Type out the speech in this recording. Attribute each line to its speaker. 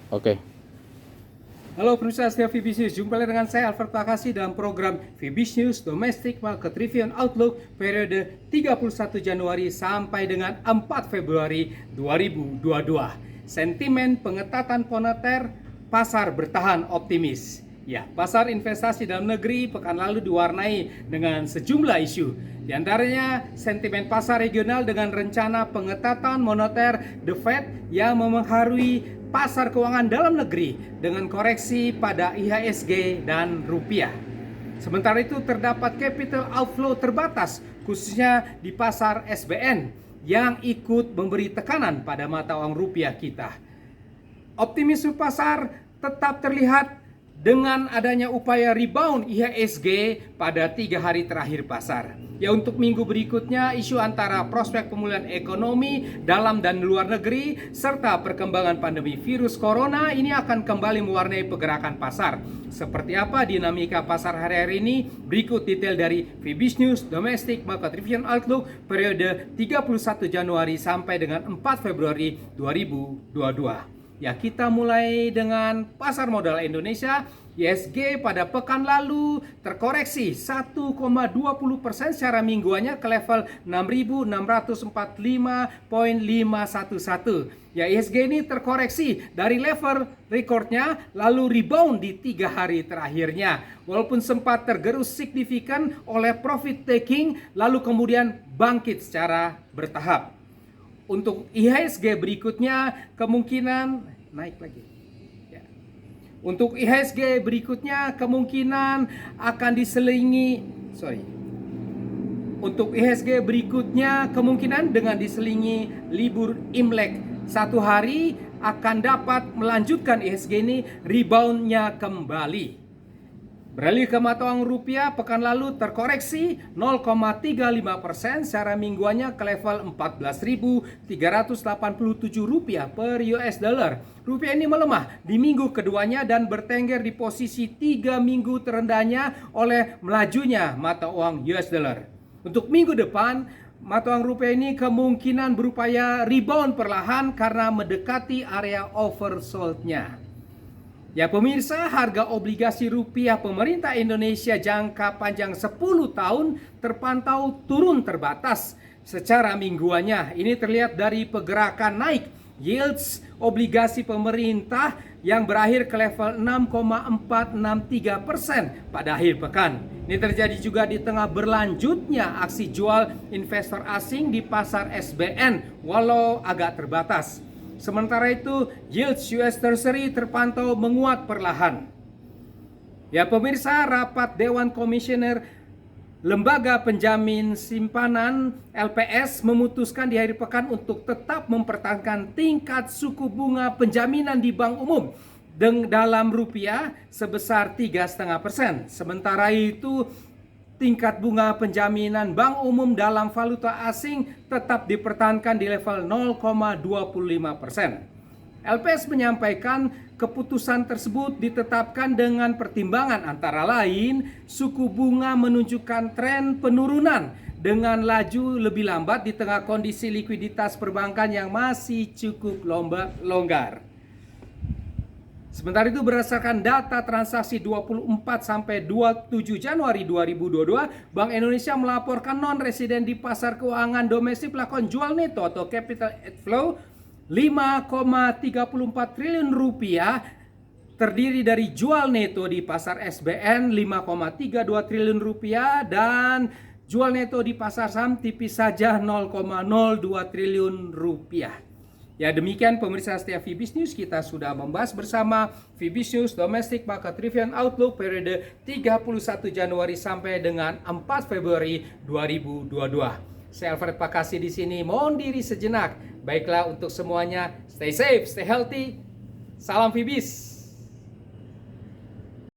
Speaker 1: Oke.
Speaker 2: Halo pemirsa setia Fibis News, jumpa lagi dengan saya Alfred Pakasi dalam program Fibis News Domestic Market Review and Outlook periode 31 Januari sampai dengan 4 Februari 2022. Sentimen pengetatan moneter, pasar bertahan optimis. Ya, pasar investasi dalam negeri pekan lalu diwarnai dengan sejumlah isu. Di antaranya sentimen pasar regional dengan rencana pengetatan moneter The Fed yang memengaruhi pasar keuangan dalam negeri dengan koreksi pada IHSG dan rupiah. Sementara itu terdapat capital outflow terbatas khususnya di pasar SBN yang ikut memberi tekanan pada mata uang rupiah kita. Optimisme pasar tetap terlihat dengan adanya upaya rebound IHSG pada 3 hari terakhir pasar. Ya, untuk minggu berikutnya isu antara prospek pemulihan ekonomi dalam dan luar negeri serta perkembangan pandemi virus corona ini akan kembali mewarnai pergerakan pasar. Seperti apa dinamika pasar hari-hari ini? Berikut detail dari Fibis News Domestic Market Review and Outlook periode 31 Januari sampai dengan 4 Februari 2022. Ya, kita mulai dengan pasar modal Indonesia. IHSG pada pekan lalu terkoreksi 1,20% secara mingguannya ke level 6.645.511. Ya, IHSG ini terkoreksi dari level rekornya lalu rebound di 3 hari terakhirnya. Walaupun sempat tergerus signifikan oleh profit taking lalu kemudian bangkit secara bertahap. Untuk IHSG berikutnya kemungkinan naik lagi. Ya. Untuk IHSG berikutnya kemungkinan akan Untuk IHSG berikutnya kemungkinan dengan diselingi libur Imlek 1 hari akan dapat melanjutkan IHSG ini reboundnya kembali. Beralih ke mata uang rupiah, pekan lalu terkoreksi 0,35% secara mingguannya ke level 14.387 rupiah per US dollar. Rupiah ini melemah di minggu keduanya dan bertengger di posisi 3 minggu terendahnya oleh melajunya mata uang US dollar. Untuk minggu depan, mata uang rupiah ini kemungkinan berupaya rebound perlahan karena mendekati area oversold-nya. Ya pemirsa, harga obligasi rupiah pemerintah Indonesia jangka panjang 10 tahun terpantau turun terbatas secara mingguannya. Ini terlihat dari pergerakan naik yields obligasi pemerintah yang berakhir ke level 6,463% pada akhir pekan. Ini terjadi juga di tengah berlanjutnya aksi jual investor asing di pasar SBN walau agak terbatas. Sementara itu, yields US Treasury terpantau menguat perlahan. Ya pemirsa, rapat Dewan Komisioner Lembaga Penjamin Simpanan LPS memutuskan di akhir pekan untuk tetap mempertahankan tingkat suku bunga penjaminan di bank umum dalam rupiah sebesar 3,5%. Sementara itu, tingkat bunga penjaminan bank umum dalam valuta asing tetap dipertahankan di level 0,25%. LPS menyampaikan keputusan tersebut ditetapkan dengan pertimbangan antara lain suku bunga menunjukkan tren penurunan dengan laju lebih lambat di tengah kondisi likuiditas perbankan yang masih cukup longgar. Sementara itu berdasarkan data transaksi 24 sampai 27 Januari 2022, Bank Indonesia melaporkan non-residen di pasar keuangan domestik melakukan jual neto atau capital outflow 5,34 triliun rupiah, terdiri dari jual neto di pasar SBN 5,32 triliun rupiah dan jual neto di pasar saham tipis saja 0,02 triliun rupiah. Ya demikian pemirsa setia Fibis News, kita sudah membahas bersama Fibis News Domestic Market Review and Outlook periode 31 Januari sampai dengan 4 Februari 2022. Saya Alfred Pakasi di sini mohon diri sejenak. Baiklah untuk semuanya, stay safe, stay healthy. Salam Fibis.